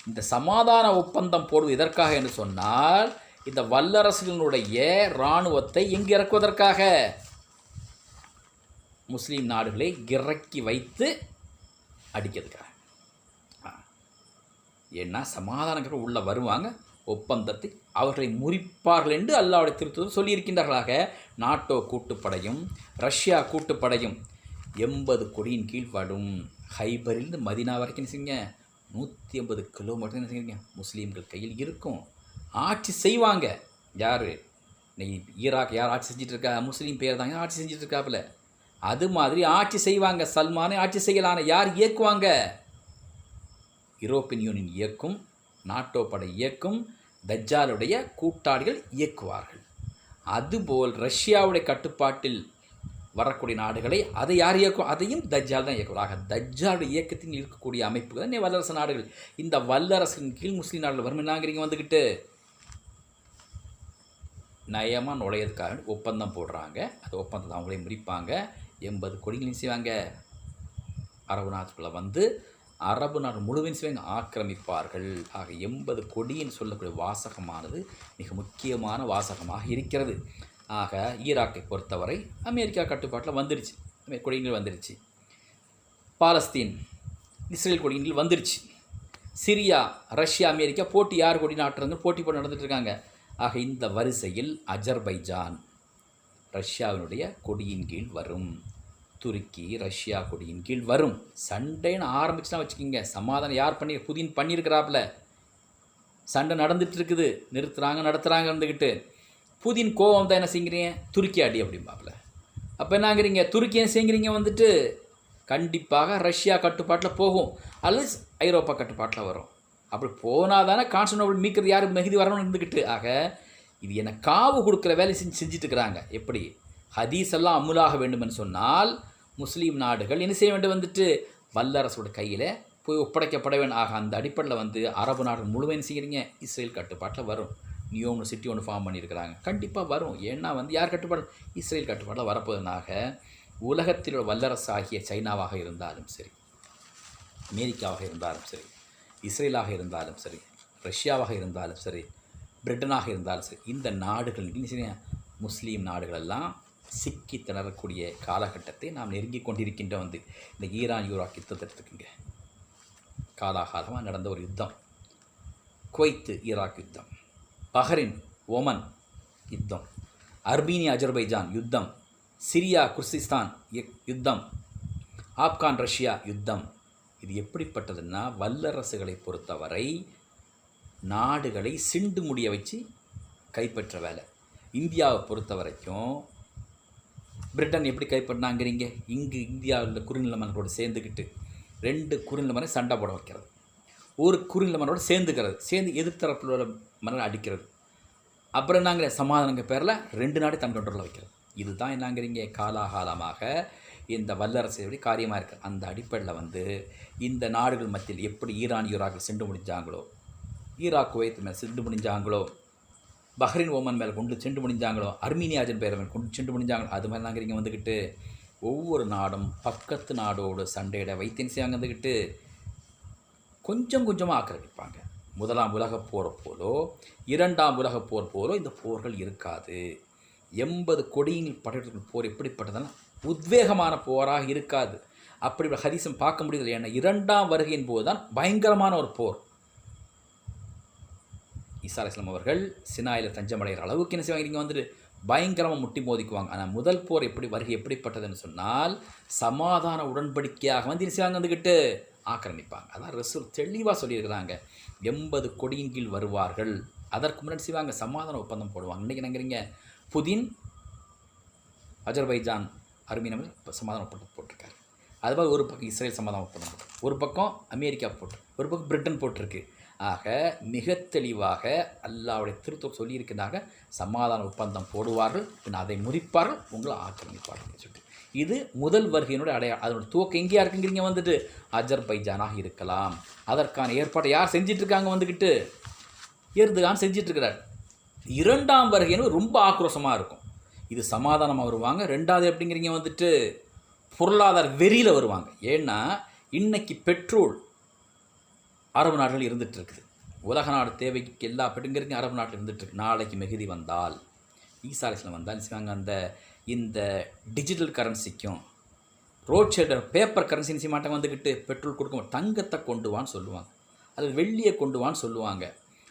இந்த சமாதான ஒப்பந்தம் போடுவது எதற்காக என்று சொன்னால், இந்த வல்லரசுகளுடைய இராணுவத்தை எங்கு இறக்குவதற்காக? முஸ்லீம் நாடுகளை இறக்கி வைத்து அடிக்கிறதுக்காக. ஏன்னா சமாதானங்கள் உள்ள வருவாங்க, ஒப்பந்தத்தை அவர்களை முறிப்பார்கள் என்று அல்லாஹ்வுடைய திருத்தூதர் சொல்லியிருக்கின்றார்களாக. நாட்டோ கூட்டுப்படையும் ரஷ்யா கூட்டுப்படையும் 80 கொடியின் கீழ் வரும். ஹைபரிலிருந்து மதினா வரைக்கும் செய்யுங்க, 150 கிலோமீட்டர் என்ன செய்யுங்க முஸ்லீம்கள் கையில் இருக்கும். ஆட்சி செய்வாங்க. யார் இன்னைக்கு ஈராக் யார் ஆட்சி செஞ்சுட்டு இருக்கா? முஸ்லீம் பேர் தாங்க ஆட்சி செஞ்சுட்டு இருக்காப்புல. அது மாதிரி ஆட்சி செய்வாங்க. சல்மானை ஆட்சி செய்யலான யார் இயக்குவாங்க? யூரோப்பியன் யூனியன் இயக்கும், நாட்டோ படை இயக்கும், தஜ்ஜாலுடைய கூட்டாளிகள் இயக்குவார்கள். அதுபோல் ரஷ்யாவுடைய கட்டுப்பாட்டில் வரக்கூடிய நாடுகளை அதை யார் இயக்கும்? அதையும் தஜ்ஜால் தான் இயக்குவார். ஆக தஜ்ஜாலுடைய இயக்கத்தில் இருக்கக்கூடிய அமைப்புகள் தான் வல்லரசு நாடுகள். இந்த வல்லரசின் கீழ் முஸ்லீம் நாடுகள் வருமானங்கிறீங்க வந்துக்கிட்டு நயமாக நுழையிறதுக்காக ஒப்பந்தம் போடுறாங்க. அந்த ஒப்பந்தத்தை அவங்களே முடிப்பாங்க. 80 கொடிகளையும் செய்வாங்க. அரபு நாட்டுக்குள்ளே வந்து அரபு நாடு முழுவதும் செய்வாங்க, ஆக்கிரமிப்பார்கள். ஆக 80 கொடின்னு சொல்லக்கூடிய வாசகமானது மிக முக்கியமான வாசகமாக இருக்கிறது. ஆக ஈராக்கை பொறுத்தவரை அமெரிக்கா கட்டுப்பாட்டில் வந்துடுச்சு, கொடிகள் வந்துடுச்சு. பாலஸ்தீன் இஸ்ரேல் கொடிகள் வந்துடுச்சு. சிரியா ரஷ்யா அமெரிக்கா போட்டி யார் கொடி நாட்டுறது போட்டி போட்டு நடந்துட்டு இருக்காங்க. ஆக இந்த வரிசையில் அஜர்பைஜான் ரஷ்யாவினுடைய கொடியின் கீழ் வரும். துருக்கி ரஷ்யா கொடியின் கீழ் வரும். சண்டைன்னு ஆரம்பிச்சுனா வச்சுக்கிங்க, சமாதானம் யார் புதின் பண்ணியிருக்கிறாப்புல. சண்டை நடந்துட்டு இருக்குது, நடத்துகிறாங்க இருந்துக்கிட்டு. புதின் கோவம் தான் என்ன செய்கிறீங்க? துருக்கி அடி அப்படிம்பாப்புல. அப்போ என்னங்கிறீங்க? துருக்கி என்ன செய்கிறீங்க வந்துட்டு கண்டிப்பாக ரஷ்யா கட்டுப்பாட்டில் போகும், அல்லது ஐரோப்பா கட்டுப்பாட்டில் வரும். அப்படி போனால் தானே கான்ஸ்டன்டினோபிள் மீட்கிறது யார்? மெஹதி வரணும்னு இருந்துக்கிட்டு. ஆக இது என்ன காவு கொடுக்குற வேலை செஞ்சுட்டு இருக்கிறாங்க. எப்படி ஹதீஸ் எல்லாம் அமுலாக வேண்டுமென்னு சொன்னால் முஸ்லீம் நாடுகள் என்ன செய்ய வேண்டும் வந்துட்டு வல்லரசோட கையில் போய் ஒப்படைக்கப்பட வேண்டும். ஆக அந்த அடிப்படையில் வந்து அரபு நாடுகள் முழுவதும் செய்கிறீங்க இஸ்ரேல் கட்டுப்பாட்டில் வரும். நியூ சிட்டி ஒன்று ஃபார்ம் பண்ணியிருக்கிறாங்க. கண்டிப்பாக வரும். ஏன்னா வந்து யார் கட்டுப்பாடு? இஸ்ரேல் கட்டுப்பாட்டில் வரப்போதுனாக உலகத்தில் வல்லரசு ஆகிய சைனாவாக இருந்தாலும் சரி, அமெரிக்காவாக இருந்தாலும் சரி, இஸ்ரேலாக இருந்தாலும் சரி, ரஷ்யாவாக இருந்தாலும் சரி, பிரிட்டனாக இருந்தாலும் சரி, இந்த நாடுகள் முஸ்லீம் நாடுகளெல்லாம் சிக்கி திணறக்கூடிய காலகட்டத்தை நாம் நெருங்கி கொண்டிருக்கின்றோம். வந்து இந்த ஈரான் ஈராக் யுத்தத்தை எடுத்துக்குங்க. காலாகாலமாக நடந்த ஒரு யுத்தம். குவைத்து ஈராக் யுத்தம், பஹ்ரைன் ஓமன் யுத்தம், அர்மீனியா அஜர்பைஜான் யுத்தம், சிரியா குர்திஸ்தான் யுத்தம், ஆப்கான் ரஷ்யா யுத்தம். இது எப்படிப்பட்டதுன்னா வல்லரசுகளை பொறுத்தவரை நாடுகளை சிண்டு முடிய வச்சு கைப்பற்ற வேலை. இந்தியாவை பொறுத்த வரைக்கும் பிரிட்டன் எப்படி கைப்பற்றினாங்கிறீங்க? இங்கு இந்தியாவில் குறுநில மன்னரோடு சேர்ந்துக்கிட்டு 2 குறுநில மன்னர் சண்டை போட வைக்கிறது, ஒரு குறுநில மன்னரோடு சேர்ந்து எதிர்த்தரப்பில் உள்ள மன்னர் அடிக்கிறது. அப்புறம் என்னங்கிற சமாதானங்க பேரில் 2 நாடு தன் கண்ட்ரோலில் வைக்கிறது. இதுதான் என்னங்கிறீங்க காலாகாலமாக இந்த வல்லரசுடைய காரியமாக இருக்குது. அந்த அடிப்படையில் வந்து இந்த நாடுகள் மத்தியில் எப்படி ஈரான் ஈராக்கில் சென்று முடிஞ்சாங்களோ, ஈராக் குவைத் மேலே சென்று முடிஞ்சாங்களோ, பஹ்ரைன் ஓமன் மேலே கொண்டு சென்று முடிஞ்சாங்களோ, அர்மீனியா பேரை மேலே கொண்டு சென்று முடிஞ்சாங்களோ, அது மாதிரி தாங்கிறீங்க வந்துக்கிட்டு ஒவ்வொரு நாடும் பக்கத்து நாடோடு சண்டையிட வைத்தியம் செய்வாங்க வந்துக்கிட்டு கொஞ்சம் கொஞ்சமாக ஆக்கிரமிப்பாங்க. 1ஆம் உலகப் போர் போலோ 2ஆம் உலகப் போர் போலோ இந்த போர்கள் இருக்காது. 80 கொடியின் படையெடுக்கும் போர் எப்படிப்பட்டதுன்னா உத்வேகமான போராக இருக்காது. அப்படி ஹதீஸும் பார்க்க முடியல. ஏன்னா 2ஆம் வருகையின் போது தான் பயங்கரமான ஒரு போர். ஈசா அலைஹிஸ்ஸலாம் அவர்கள் சினாயில் தஞ்சமடைகிற அளவுக்கு என்ன செய்வாங்க? இங்கே வந்துட்டு பயங்கரமாக முட்டி மோதிக்குவாங்க. ஆனால் முதல் போர் வருகை எப்படிப்பட்டதுன்னு சொன்னால் சமாதான உடன்படிக்கையாக வந்து என்ன செய்வாங்க வந்துக்கிட்டு ஆக்கிரமிப்பாங்க. அதான் ரசூல் தெளிவாக சொல்லியிருக்கிறாங்க, 80 கொடியின் கீழ் வருவார்கள். அதற்கு முன்னாடி செய்வாங்க சமாதான ஒப்பந்தம் போடுவாங்க. இன்றைக்கி நினைக்கிறீங்க புதின் அஜர்பைஜான் அர்மீனியா சமாதான ஒப்பந்தம் போட்டிருக்காரு. அதுபோல் ஒரு பக்கம் இஸ்ரேல் சமாதான ஒப்பந்தம் போட்டு, ஒரு பக்கம் அமெரிக்கா போட்டு, ஒரு பக்கம் பிரிட்டன் போட்டிருக்கு. ஆக மிக தெளிவாக அல்லாஹ்வுடைய திருத்தம் சொல்லியிருக்கிறாங்க, சமாதான ஒப்பந்தம் போடுவார்கள், பின் அதை முறிப்பார்கள், உங்களை ஆக்கிரமிப்பார்கள் சொல்லிட்டு. இது முதல் வருகையினுடைய அடையாளம். அதனுடைய துவக்கம் எங்கேயா இருக்குங்கிறீங்க வந்துட்டு அஜர்பைஜானாக இருக்கலாம். அதற்கான ஏற்பாட்டை யார் செஞ்சிட்ருக்காங்க வந்துக்கிட்டு? எர்துகான் செஞ்சிட்ருக்கிறார். 2ஆம் வருகைன்னு ரொம்ப ஆக்ரோஷமாக இருக்கும். இது சமாதானமாக வருவாங்க. 2வது எப்படிங்கிறீங்க வந்துட்டு பொருளாதார வெறியில் வருவாங்க. ஏன்னா இன்றைக்கி பெட்ரோல் அரபு நாடுகள் இருந்துகிட்ருக்குது. உலக நாடு தேவைக்கு எல்லா பெட்டுங்கிறீங்க அரபு நாட்டில் இருந்துகிட்ருக்கு. நாளைக்கு மெஹதி வந்தால், ஈசா அலைஹிஸ்ஸலாம் வந்தால் செய்வாங்க, இந்த டிஜிட்டல் கரன்சிக்கும் ரோட் சைடர் பேப்பர் கரன்சி செய்ய மாட்டாங்க வந்துக்கிட்டு பெட்ரோல் கொடுக்க தங்கத்தை கொண்டு வான்னு சொல்லுவாங்க, அது வெள்ளியை கொண்டு வான்னு சொல்லுவாங்க.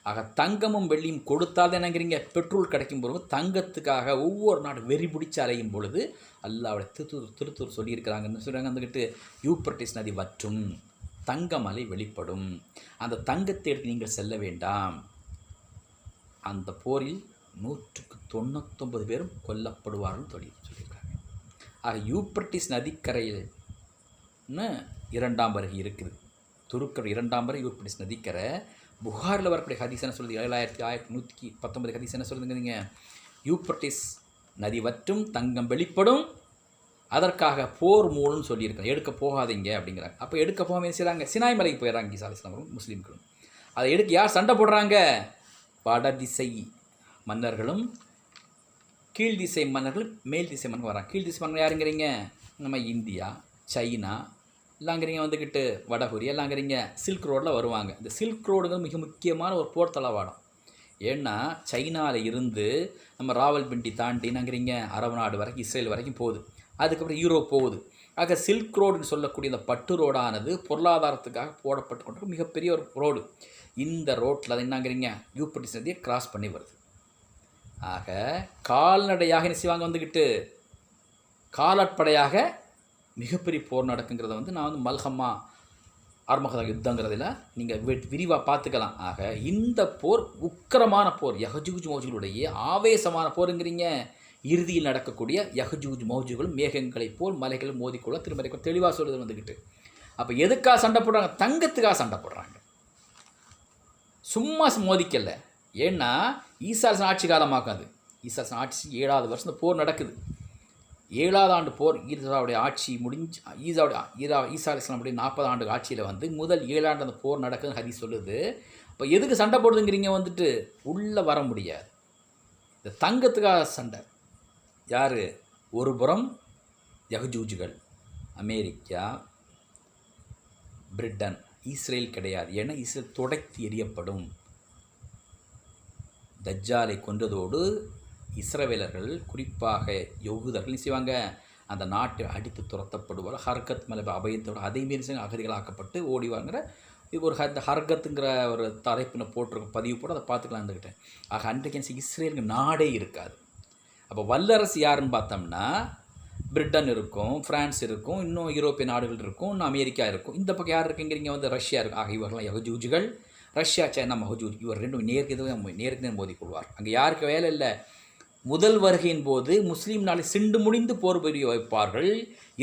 ஆக தங்கமும் வெள்ளியும் கொடுத்தால் தான் என்னங்கிறீங்க பெட்ரோல் கிடைக்கும் பொழுது தங்கத்துக்காக ஒவ்வொரு நாடு வெறி பிடிச்சி அலையும் பொழுது அல்லாஹ்வுடைய திருத்தூர் சொல்லியிருக்கிறாங்கன்னு சொல்கிறாங்க வந்துக்கிட்டு யூப்ரட்டிஸ் நதி வற்றும், தங்கமலை வெளிப்படும். அந்த தங்கத்தை எடுத்து நீங்கள் செல்ல வேண்டாம். அந்த போரில் 199 பேரும் கொல்லப்படுவார்கள் சொல்லியிருக்காங்க. ஆக யூப்ரட்டிஸ் நதிக்கரையில்னு 2ஆம் வருகை இருக்குது. துருக்கர் 2ஆம் வரை யூப்ரட்டிஸ் நதிக்கரை. புகாரில் வரக்கூடிய ஹதீஸ் என்ன சொல்லுது? 7119 ஹதீஸ் என்ன சொல்லுதுங்க? யூப்ரட்டிஸ் நதி வற்றும், தங்கம் வெளிப்படும், அதற்காக போர் மூலம்னு சொல்லியிருக்காங்க. எடுக்க போகாதீங்க அப்படிங்கிறாங்க. அப்போ எடுக்க போகாமல் செய்கிறாங்க, சினாய் மலைக்கு போயிடறாங்க ஈசா அலைஹிஸ்ஸலாம் முஸ்லீம்களும். அதை எடுக்க யார் சண்டை போடுறாங்க? வடதிசை மன்னர்களும் கீழ் திசை மன்னர்களும் மேல் திசை மன்னர்கள் வராங்க. கீழ் திசை மன்னர் யாருங்கிறீங்க? நம்ம இந்தியா, சைனா எல்லாங்கிறீங்க, வந்துக்கிட்டு வடகொரியா எல்லாங்கிறீங்க. சில்க் ரோடில் வருவாங்க. இந்த சில்க் ரோடுங்கிறது மிக முக்கியமான ஒரு போர் தளவாடம். ஏன்னா சைனாவில் இருந்து நம்ம ராவல்பிண்டி தாண்டினாங்கிறீங்க அரபு நாடு வரைக்கும், இஸ்ரேல் வரைக்கும் போகுது. அதுக்கப்புறம் யூரோப் போகுது. ஆக சில்க் ரோடுன்னு சொல்லக்கூடிய இந்த பட்டு ரோடானது பொருளாதாரத்துக்காக போடப்பட்டு கொண்டு மிகப்பெரிய ஒரு ரோடு. இந்த ரோட்டில் அது என்னங்கிறீங்க? யூப்ரட்டிஸ் நதியை கிராஸ் பண்ணி வருது. ஆக கால்நடையாக என்ன செய்வாங்க? வந்துக்கிட்டு காலாட்படையாக மிகப்பெரிய போர் நடக்குங்கிறத நான் மல்ஹமா ஆர்மகதா யுத்தங்கிறதுல நீங்கள் விரிவாக பார்த்துக்கலாம். ஆக இந்த போர் உக்கிரமான போர், யஹஜூஜ் மௌஜுகளுடைய ஆவேசமான போருங்கிறீங்க. இறுதியில் நடக்கக்கூடிய யஹஜூஜ் மௌஜுகளும் மேகங்களைப் போல் மலைகளும் மோதிக்கொள்ள திருமறைக்கு தெளிவாக சொல்லுது வந்துக்கிட்டு. அப்போ எதுக்காக சண்டை போடுறாங்க? தங்கத்துக்காக சண்டை போடுறாங்க, சும்மா மோதிக்கல. ஏன்னா ஈசா அலைஹிஸ்ஸலாம் ஆட்சி காலமாக்காது. ஈசா அலைஹிஸ்ஸலாம் ஆட்சி 7வது வருஷம் இந்த போர் நடக்குது. 7வது ஆண்டு போர் ஈசாவுடைய ஆட்சி முடிஞ்சு ஈசா அலைஹிஸ்ஸலாமுடைய 40 ஆண்டு ஆட்சியில் முதல் 7 ஆண்டு அந்த போர் நடக்குதுன்னு ஹதீஸ் சொல்லுது. இப்போ எதுக்கு சண்டை போடுதுங்கிறீங்க? உள்ளே வர முடியாது. இந்த தங்கத்துக்காக சண்டை. யார்? ஒரு புறம் யஹஜூஜுகள், அமெரிக்கா, பிரிட்டன். இஸ்ரேல் கிடையாது. ஏன்னா இஸ்ரேல் துடைத்து எறியப்படும். தஜ்ஜாலை கொன்றதோடு இஸ்ரவேலர்கள், குறிப்பாக யஹூதர்கள் செய்வாங்க, அந்த நாட்டை அடித்து துரத்தப்படுவார். ஹர்கத் மேலே அபயத்தோடு அதேமாரி அகதிகள் ஆக்கப்பட்டு ஓடிவாங்கிற ஒரு இந்த ஹர்கத்துங்கிற ஒரு தலைப்பினை போட்டிருக்க பதிவு போட்டு அதை பார்த்துக்கலாம் இருந்துக்கிட்டேன். ஆக அன்றைக்கு இஸ்ரேலுக்கு நாடே இருக்காது. அப்போ வல்லரசு யாருன்னு பார்த்தோம்னா பிரிட்டன் இருக்கும், ஃப்ரான்ஸ் இருக்கும், இன்னும் யூரோப்பிய நாடுகள் இருக்கும், இன்னும் அமெரிக்கா இருக்கும். இந்த பக்கம் யார் இருக்குங்கிறீங்க? ரஷ்யா இருக்கும். ஆக இவர்களாம் யஹஜூஜுகள். ரஷ்யா, சைனா, மஹஜூஜ், இவர் ரெண்டும் நேருக்கு மோதிக்கொள்வார். அங்கே யாருக்கு வேலை இல்லை. முதல் வருகையின் போது முஸ்லீம் நாளை சிண்டு முடிந்து போர் புரிய வைப்பார்கள்.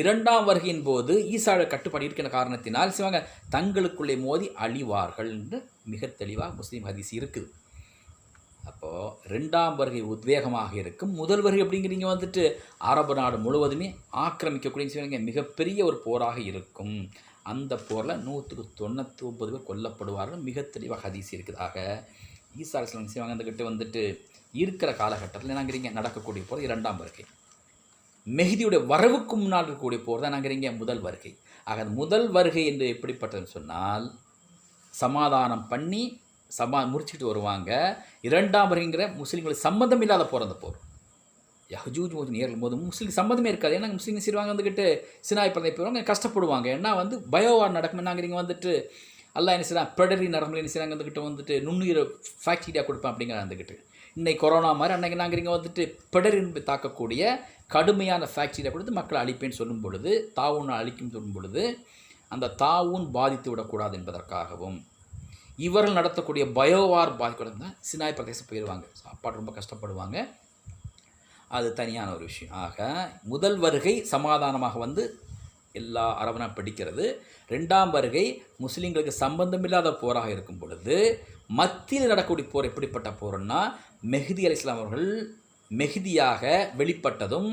2ஆம் வருகையின் போது ஈசாவை கட்டுப்பாடு இருக்கிற காரணத்தினால் சிவங்க தங்களுக்குள்ளே மோதி அழிவார்கள் என்று மிக தெளிவாக முஸ்லீம் ஹதீஸ் இருக்குது. அப்போது 2ஆம் வருகை உத்வேகமாக இருக்கும். முதல் வருகை அப்படிங்கிறீங்க அரபு நாடு முழுவதுமே ஆக்கிரமிக்கக்கூடிய சிவங்க மிகப்பெரிய ஒரு போராக இருக்கும். அந்த போரில் 199 பேர் கொல்லப்படுவார்கள். மிக தெளிவாக ஹதீஸ் இருக்குதாக. ஈசா அலைஹிஸ்ஸலாம் செய்வாங்க இருக்கிற காலகட்டத்தில் என்னங்கிறீங்க? நடக்கக்கூடிய போர் 2ஆம் வருகை. மெஹதியுடைய வரவுக்கு முன்னால் இருக்கக்கூடிய போர் தான் என்னங்கிறீங்க? முதல் வருகை. ஆக முதல் வருகை என்று எப்படிப்பட்டதுன்னு சொன்னால் சமாதானம் பண்ணி முடிச்சுட்டு வருவாங்க. 2ஆம் வருகைங்கிற முஸ்லீம்களுக்கு சம்மந்தம் இல்லாத போர். அந்த போர் யஹஜூஜ் மௌஜூஜ் நேரில் போது முஸ்லீம் சம்மந்தமே இருக்காது. ஏன்னா முஸ்லீம் செய்வாங்க சினாய் பிறந்தை போயிடுவாங்க, கஷ்டப்படுவாங்க. ஏன்னா பயோவார் நடக்கும். என்னங்கிறீங்க அல்லா என்ன செய்யலாம்? ப்ரெடரி நரம்புல என்ன செய்கிறாங்க? நுண்ணுயிரை ஃபேக்டரியாக கொடுப்பேன் அப்படிங்கிற இன்னைக்கு கொரோனா மாதிரி அன்றைக்கி நாங்கிறீங்க ப்ரெடரின் தாக்கக்கூடிய கடுமையான ஃபேக்டரியை கொடுத்து மக்களை அழிப்பேன்னு சொல்லும் பொழுது, தாவூன் அழிக்கும் சொல்லும் பொழுது, அந்த தாவூன் பாதித்து விடக்கூடாது என்பதற்காகவும் இவர்கள் நடத்தக்கூடிய பயோவார் பாதிக்கூடாது சினாய் பிரதேசம் போயிடுவாங்க. சாப்பாடு ரொம்ப கஷ்டப்படுவாங்க. அது தனியான ஒரு விஷயம். ஆக முதல் வருகை சமாதானமாக எல்லா அரபனா படிக்கிறது. 2ஆம் வருகை முஸ்லீம்களுக்கு சம்பந்தமில்லாத போராக இருக்கும் பொழுது மத்தியில் நடக்கக்கூடிய போர் எப்படிப்பட்ட போர்னா, மெஹதி அலைஹிஸ்ஸலாம் அவர்கள் மெஹதியாக வெளிப்பட்டதும்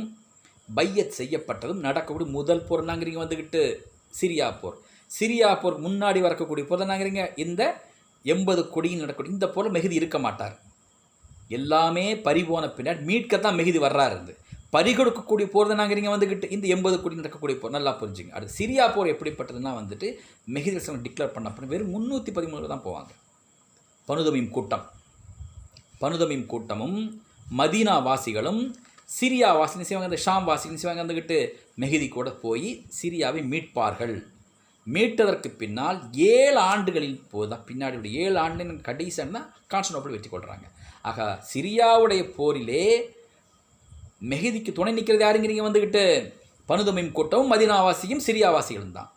பையத் செய்யப்பட்டதும் நடக்கக்கூடிய முதல் போர் நாங்கிறீங்க சிரியா போர். சிரியா போர் முன்னாடி வரக்கூடிய போர் நாங்கிறீங்க இந்த 80 கொடியில் நடக்கக்கூடிய இந்த போர் மெஹதி இருக்க மாட்டார். எல்லாமே பறிபோன பின்னாடி மீட்கத்தான் மெஹதி வர்றாரு. பறிகொடுக்கக்கூடிய போர் தான் நாங்கிறீங்க இந்த 80 கோடி நடக்கக்கூடிய போர். நல்லா புரிஞ்சுங்க. அடுத்து சிரியா போர் எப்படிப்பட்டதுன்னா மெஹதி அலைஹிஸ்ஸலாம் டிக்ளேர் பண்ண வெறும் 313 தான் போவாங்க. பனுதமீம் கூட்டமும் மதீனா வாசிகளும் சிரியா வாசிகள் செய்வாங்க, ஷாம் வாசிகள் செய்வாங்க மெஹதி கூட போய் சிரியாவை மீட்பார்கள். மீட்டதற்கு பின்னால் 7 ஆண்டுகளில் போதுதான், பின்னாடி 7 ஆண்டு கடைசின்னா கான்ஸ்டன்டினோப்பிள் வெற்றி கொள்கிறாங்க. ஆக சிரியாவுடைய போரிலே மெஹதிக்கு துணை நிற்கிறது யாருங்கிறீங்க பனுதமீம் கூட்டமும் மதீனாவாசியும் சிரியாவாசிகளும் தான்.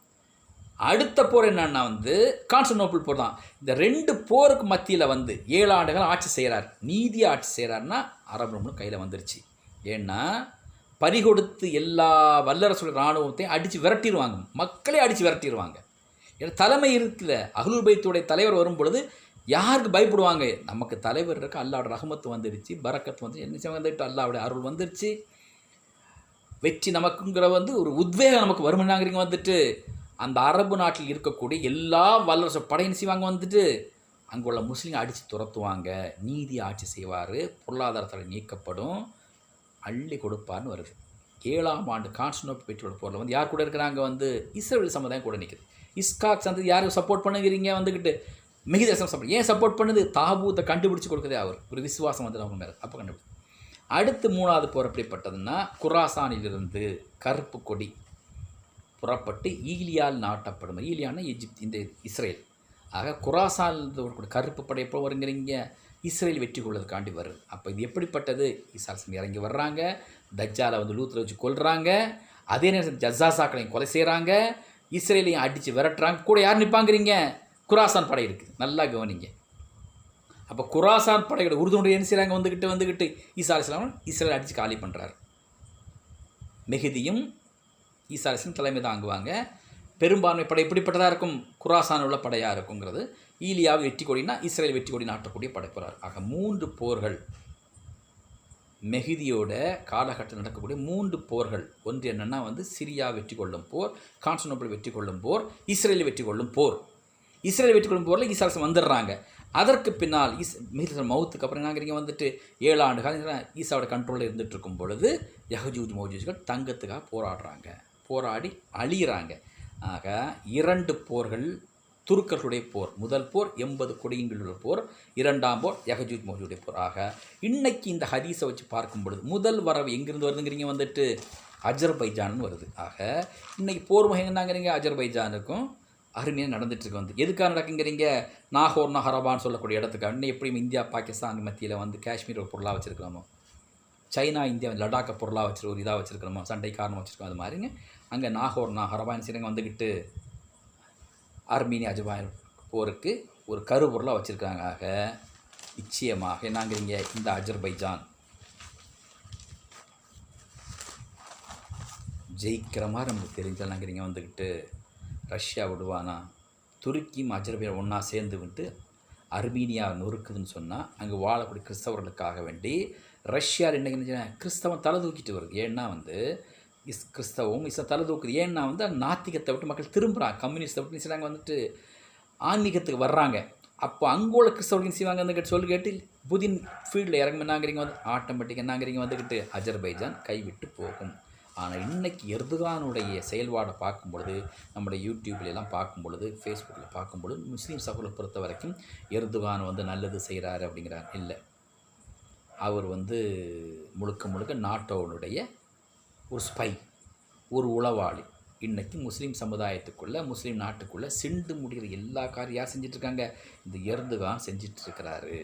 அடுத்த போர் என்னன்னா வந்து கான்ஸ்டன்டினோப்பிள் போர் தான். இந்த 2 போருக்கு மத்தியில் வந்து 7 ஆண்டுகள் ஆட்சி செய்கிறார். நீதியாக ஆட்சி செய்கிறாருன்னா அரபு நாடுகளும் கையில் வந்துருச்சு. ஏன்னா பறிகொடுத்து எல்லா வல்லரசோட இராணுவத்தையும் அடித்து விரட்டிடுவாங்க, மக்களே அடித்து விரட்டிடுவாங்க. ஏன்னா தலைமை இருக்குல்ல, அஹ்லுல் பைத்துடைய தலைவர் வரும் பொழுது யாருக்கு பயப்படுவாங்க? நமக்கு தலைவர் இருக்க, அல்லாவோட ரஹமத்து வந்துடுச்சு, பரக்கத்து வந்து என்ன வந்துட்டு அல்லாவுடைய அருள் வந்துடுச்சு, வெற்றி நமக்குங்கிற வந்து ஒரு உத்வேகம் நமக்கு வருமானங்கிறீங்க. வந்துட்டு அந்த அரபு நாட்டில் இருக்கக்கூடிய எல்லா வல்லரசு படையின் செய்வாங்க, வந்துட்டு அங்கே உள்ள முஸ்லீம் அடித்து துரத்துவாங்க, நீதி ஆட்சி செய்வார், பொருளாதாரத்தில் நீக்கப்படும், அள்ளி கொடுப்பார்னு வருது. 7ஆம் ஆண்டு கான்ஸ்டன்டினோப்பிள் வெற்றியோட போரில் வந்து யார் கூட இருக்கிறாங்க? வந்து இஸ்ரேல் சமுதாயம் கூட நிற்குது. இஸ்காக் சந்ததி யாருக்கு சப்போர்ட் பண்ணுகிறீங்க? வந்துக்கிட்டு மிகுதேசம் சப்போர்ட். ஏன் சப்போர்ட் பண்ணுது? தாபூத்தை கண்டுபிடிச்சி கொடுக்குதே அவர், ஒரு விசுவாசம் வந்து அவங்க மேலே. அப்போ கண்டுபிடிச்சு. அடுத்து 3ஆவது போர் எப்படிப்பட்டதுன்னா, குராசானிலிருந்து கருப்பு கொடி புறப்பட்டு ஈலியால் நாட்டப்படும். ஈலியான்னா எஜிப்த், இந்த இஸ்ரேல். ஆக குராசான் ஒரு கருப்பு படை எப்போ வருங்கிறீங்க? இஸ்ரேல் வெற்றி கொள்வதற்காண்டி வருது. அப்போ இது எப்படிப்பட்டது? ஈசாசம் இறங்கி வர்றாங்க, தஜ்ஜாலை வந்து லூத்தில் வச்சு கொல்றாங்க, அதே நேரத்தில் ஜஸாசாக்களையும் கொலை செய்கிறாங்க, இஸ்ரேலையும் அடித்து விரட்டுறாங்க. கூட யார் நிற்பாங்கிறீங்க? குராசான் படை இருக்குது. நல்லா கவனிங்க. அப்போ குராசான் படையோட உறுதுணையை என்ன செய்கிறாங்க? வந்துக்கிட்டு ஈசா அலைஹிஸ்ஸலாம் இஸ்ரேல் அடித்து காலி பண்ணுறாரு. மெஹதியும் ஈசா அலைஹிஸ்ஸலாம் தலைமை தாங்குவாங்க. பெரும்பான்மை படை எப்படிப்பட்டதாக இருக்கும்? குராசான் உள்ள படையாக இருக்குங்கிறது. ஈலியாவை வெற்றி கொடினா இஸ்ரேல் வெற்றி கொடி நாட்டக்கூடிய படை போகிறார். ஆக 3 போர்கள், மெஹதியோட காலகட்டம் நடக்கக்கூடிய 3 போர்கள். ஒன்று என்னென்னா வந்து சிரியா வெற்றி கொள்ளும் போர், கான்ஸ்டன்டினோப்பிள் வெற்றி கொள்ளும் போர், இஸ்ரேல் வெற்றி கொள்ளும் போர். இஸ்ரேல் வெற்றி கொள்ளும் போரில் ஈசா அலைஹிஸ்ஸலாம் வந்துடுறாங்க. அதற்கு பின்னால் மெஹதி மவுத்துக்கு அப்புறம் என்னங்கிறீங்க? வந்துட்டு 7 ஆண்டு காலம் ஈசாவோட கண்ட்ரோலில் இருந்துகிட்டு இருக்கும் பொழுது யஹஜூஜ் மௌஜூஜ்கள் தங்கத்துக்காக போராடுறாங்க, போராடி அழியிறாங்க. ஆக 2 போர்கள் துருக்கர்களுடைய போர். முதல் போர் 80 கொடியுள்ள போர், 2ஆம் போர் யஹஜூஜ் மௌஜூஜுடைய போர். ஆக இன்னைக்கு இந்த ஹதீஸை வச்சு பார்க்கும் பொழுது முதல் வரவு எங்கேருந்து வருதுங்கிறீங்க? வந்துட்டு அஜர்பைஜான் வருது. ஆக இன்னைக்கு போர் முகம் என்னங்கிறீங்க? அஜர்பைஜானுக்கும் அருமையாக நடந்துட்டுருக்கு. வந்து எதுக்காக நடக்குங்கிறீங்க? நாகோர் ஹரபான்னு சொல்லக்கூடிய இடத்துக்கு. இன்னும் எப்படியும் இந்தியா பாகிஸ்தான் மத்தியில் வந்து காஷ்மீர் ஒரு பொருளாக வச்சுருக்கிறோமோ, சைனா இந்தியா லடாக்கை பொருளாக வச்சுரு ஒரு இதாக வச்சுருக்கிறோமோ, சண்டை காரணம் வச்சுருக்கோம், அது மாதிரிங்க அங்கே நாகோர் ஹரபான்னு செய்கிறாங்க. வந்துக்கிட்டு ஆர்மீனியா அஜர்பைஜான் போருக்கு ஒரு கருப்பொருளாக வச்சுருக்காங்க. ஆக நிச்சயமாக என்னங்கிறீங்க? இந்த அஜர்பைஜான் ஜெயிக்கிற மாதிரி நமக்கு தெரிஞ்சாலாங்கிறீங்க. வந்துக்கிட்டு ரஷ்யா விடுவானா? துருக்கியும் அஜர்பைஜான் ஒன்றா சேர்ந்து விட்டு அர்மீனியா நொறுக்குதுன்னு சொன்னால் அங்கே வாழக்கூடிய கிறிஸ்தவர்களுக்காக வேண்டி ரஷ்யாவில் என்ன கிறிஸ்தவம் தலை தூக்கிட்டு வருது. ஏன்னா வந்து கிறிஸ்தவம் தலை தூக்குது. ஏன்னா வந்து நாத்திகத்தை விட்டு மக்கள் திரும்புகிறாங்க, கம்யூனிஸ்ட்டை விட்டு செய்கிறாங்க, வந்துட்டு ஆன்மீகத்துக்கு வர்றாங்க. அப்போ அங்கோல கிறிஸ்தவர்கள் செய்வாங்க வந்துக்கிட்டு சொல்லி கேட்டு புதின் ஃபீல்டில் இறங்க என்னங்கிறீங்க? வந்து ஆட்டோமேட்டிக் என்னங்கிறீங்க? வந்துக்கிட்டு அஜர்பைஜான் கைவிட்டு போகும். ஆனால் இன்றைக்கி எர்துகானுடைய செயல்பாடை பார்க்கும் பொழுது, நம்முடைய யூடியூப்லாம் பார்க்கும் பொழுது, ஃபேஸ்புக்கில் பார்க்கும் பொழுது, முஸ்லீம் சகோதரை பொறுத்த வரைக்கும் எர்துகான் வந்து நல்லது செய்கிறாரு அப்படிங்கிறார். இல்லை, அவர் வந்து முழுக்க முழுக்க நாட்டோனுடைய ஒரு ஸ்பை, ஒரு உளவாளி. இன்றைக்கி முஸ்லீம் சமுதாயத்துக்குள்ளே, முஸ்லீம் நாட்டுக்குள்ளே சிண்டு முடிகிற எல்லா காரியம் யார் செஞ்சிட்ருக்காங்க? இந்த எர்துகான் செஞ்சிட்ருக்கிறாரு.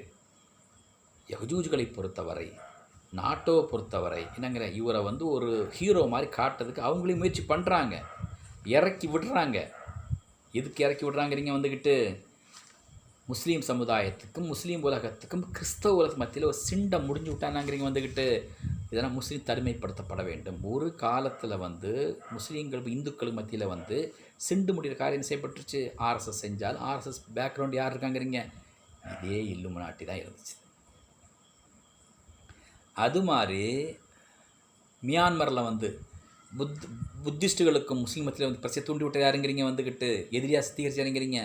யஹூஜ்களை பொறுத்தவரை, நாட்டோவை பொறுத்தவரை என்னங்கிற இவரை வந்து ஒரு ஹீரோ மாதிரி காட்டுறதுக்கு அவங்களையும் முயற்சி பண்ணுறாங்க, இறக்கி விடுறாங்க. எதுக்கு இறக்கி விடுறாங்கிறீங்க? வந்துக்கிட்டு முஸ்லீம் சமுதாயத்துக்கும் முஸ்லீம் உலகத்துக்கும் கிறிஸ்தவ உலகத்து மத்தியில் ஒரு சிண்டை முடிஞ்சு விட்டானாங்கிறீங்க. வந்துக்கிட்டு இதெல்லாம் முஸ்லீம் தனிமைப்படுத்தப்பட வேண்டும். ஒரு காலத்தில் வந்து முஸ்லீம்கள் இந்துக்களுக்கு மத்தியில் வந்து சிண்டு முடிகிற காரியம் செய்யப்பட்டுருச்சு. ஆர்எஸ்எஸ் செஞ்சால் ஆர்எஸ்எஸ் பேக்ரவுண்ட் யார் இருக்காங்கிறீங்க? இதே இல்லுமினாட்டி தான் இருந்துச்சு. அது மாதிரி மியான்மரில் வந்து புத்திஸ்ட்டுகளுக்கும் முஸ்லீம் மத்தியில் வந்து பிரச்சனை தூண்டி விட்டு யாருங்கிறீங்க? வந்துக்கிட்டு எதிரியாக சுத்திகரிச்சாருங்கிறீங்க.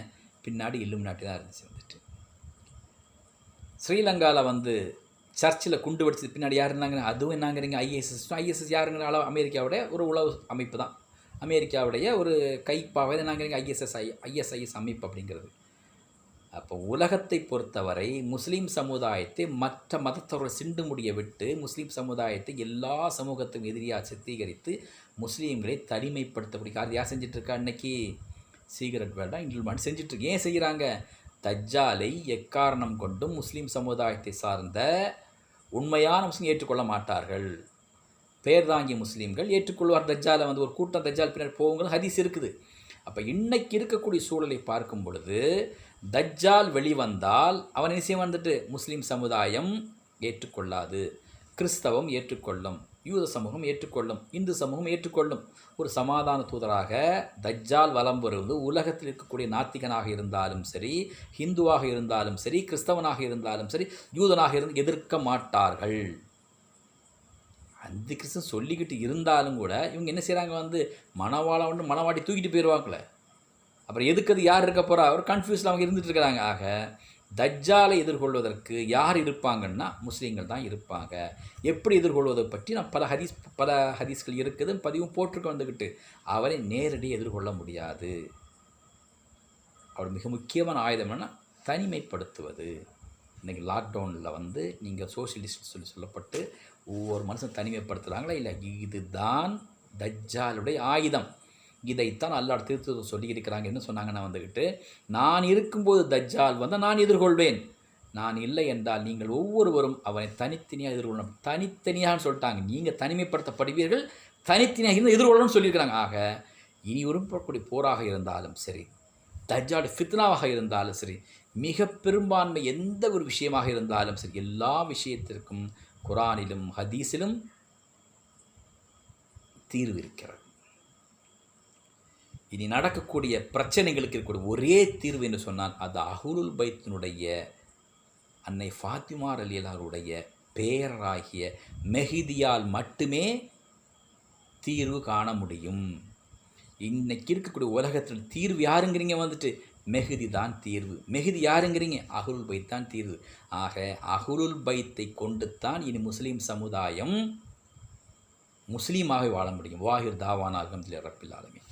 பின்னாடி இல்லுமினாட்டி தான் இருந்துச்சு. வந்துட்டு ஸ்ரீலங்காவில் வந்து சர்ச்சில் குண்டு வெடிச்சது பின்னாடி யார் இருந்தாங்க? அதுவும் என்னங்கிறீங்க? ஐஎஸ்எஸ் யாருங்கிற ஐஎஸ்ஐஎஸ் ஒரு உளவு அமைப்பு தான். அமெரிக்காவுடைய ஒரு கைப்பாவை என்னங்கிறீங்க? ஐஎஸ்ஐஎஸ் அமைப்பு அப்படிங்கிறது. அப்போ உலகத்தை பொறுத்தவரை முஸ்லீம் சமுதாயத்தை மற்ற மதத்தவர்கள் சிண்டு முடிய விட்டு முஸ்லீம் சமுதாயத்தை எல்லா சமூகத்துக்கும் எதிரியாக சித்தீகரித்து முஸ்லீம்களை தனிமைப்படுத்தக்கூடிய காரியம் யார் செஞ்சிட்ருக்கா? இன்றைக்கி சீக்ரெட் வேர்ல்டாக இன்க்ளூட் செஞ்சிட்ருக்கு. ஏன் செய்கிறாங்க? தஜ்ஜாலை எக்காரணம் கொண்டும் முஸ்லீம் சமுதாயத்தை சார்ந்த உண்மையான முஸ்லீம் ஏற்றுக்கொள்ள மாட்டார்கள். பேர் தாங்கிய முஸ்லீம்கள் ஏற்றுக்கொள்வார். தஜ்ஜாலை வந்து ஒரு கூட்டம் தஜ்ஜால் பின்னர் போகுங்கிறது ஹதீஸ் இருக்குது. அப்போ இன்னைக்கு இருக்கக்கூடிய சூழலை பார்க்கும் பொழுது தஜ்ஜால் வெளிவந்தால் அவன் நிச்சயம் வந்துட்டு முஸ்லீம் சமுதாயம் ஏற்றுக்கொள்ளாது, கிறிஸ்தவம் ஏற்றுக்கொள்ளும், யூத சமூகம் ஏற்றுக்கொள்ளும், இந்து சமூகம் ஏற்றுக்கொள்ளும். ஒரு சமாதான தூதராக தஜ்ஜால் வலம் வருவது உலகத்தில் இருக்கக்கூடிய நாத்திகனாக இருந்தாலும் சரி, ஹிந்துவாக இருந்தாலும் சரி, கிறிஸ்தவனாக இருந்தாலும் சரி, யூதனாக இருந்து எதிர்க்க மாட்டார்கள். அந்த கிறிஸ்தன் சொல்லிக்கிட்டு இருந்தாலும் கூட இவங்க என்ன செய்கிறாங்க, மணவாட்டி தூக்கிட்டு போயிடுவாங்களே. அப்புறம் எதுக்கு அது யார் இருக்க போகிறா, ஒரு கன்ஃபியூஸில் அவங்க இருந்துகிட்டு இருக்கிறாங்க. ஆக தஜ்ஜாலை எதிர்கொள்வதற்கு யார் இருப்பாங்கன்னா முஸ்லீம்கள் தான் இருப்பாங்க. எப்படி எதிர்கொள்வதை பற்றி நான் பல ஹதீஸ்கள் இருக்குது, பதிவும் போட்டிருக்க வந்துக்கிட்டு அவரை நேரடி எதிர்கொள்ள முடியாது. அவர் மிக முக்கியமான ஆயுதம் என்னென்னா தனிமைப்படுத்துவது. இன்றைக்கி லாக்டவுனில் நீங்கள் சோஷியலிஸ்ட் சொல்லப்பட்டு ஒவ்வொரு மனுஷன் தனிமைப்படுத்துகிறாங்களா இல்லை, இதுதான் தஜ்ஜாலுடைய ஆயுதம். இதைத்தான் அல்லாஹ் திருத்தூதர் சொல்லியிருக்கிறாங்க. என்ன சொன்னாங்கன்னா நான் இருக்கும்போது தஜ்ஜால் நான் எதிர்கொள்வேன், நான் இல்லை என்றால் நீங்கள் ஒவ்வொருவரும் அவனை தனித்தனியாக எதிர்கொள்ளணும். தனித்தனியான்னு சொல்லிட்டாங்க, நீங்கள் தனிமைப்படுத்தப்படுவீர்கள், தனித்தனியாக இருந்து எதிர்கொள்ளணும்னு சொல்லியிருக்கிறாங்க. ஆக இனி விரும்பக்கூடிய போராக இருந்தாலும் சரி, தஜ்ஜால் ஃபித்னாவாக இருந்தாலும் சரி, மிக பெரும்பான்மை எந்த ஒரு விஷயமாக இருந்தாலும் சரி, எல்லா விஷயத்திற்கும் குரானிலும் ஹதீஸிலும் தீர்வு இருக்கிறது. இனி நடக்கக்கூடிய பிரச்சனைகளுக்கு இருக்கக்கூடிய ஒரே தீர்வு என்று சொன்னால் அது அஹ்லுல் பைத்தினுடைய அன்னை ஃபாத்திமா ரலியல்லாஹுடைய பேரராகிய மெஹதியால் மட்டுமே தீர்வு காண முடியும். இன்னைக்கு இருக்கக்கூடிய உலகத்தில் தீர்வு யாருங்கிறீங்க, மெஹதி தான் தீர்வு. மெஹதி யாருங்கிறீங்க, அஹ்லுல் பைத் தான் தீர்வு. ஆக அஹ்லுல் பைத்தை கொண்டு தான் இனி முஸ்லீம் சமுதாயம் முஸ்லீமாக வாழ முடியும். வாஹிர் தாவானா அல்ஹம்துலில்லாஹி ரப்பில் ஆலமீன்.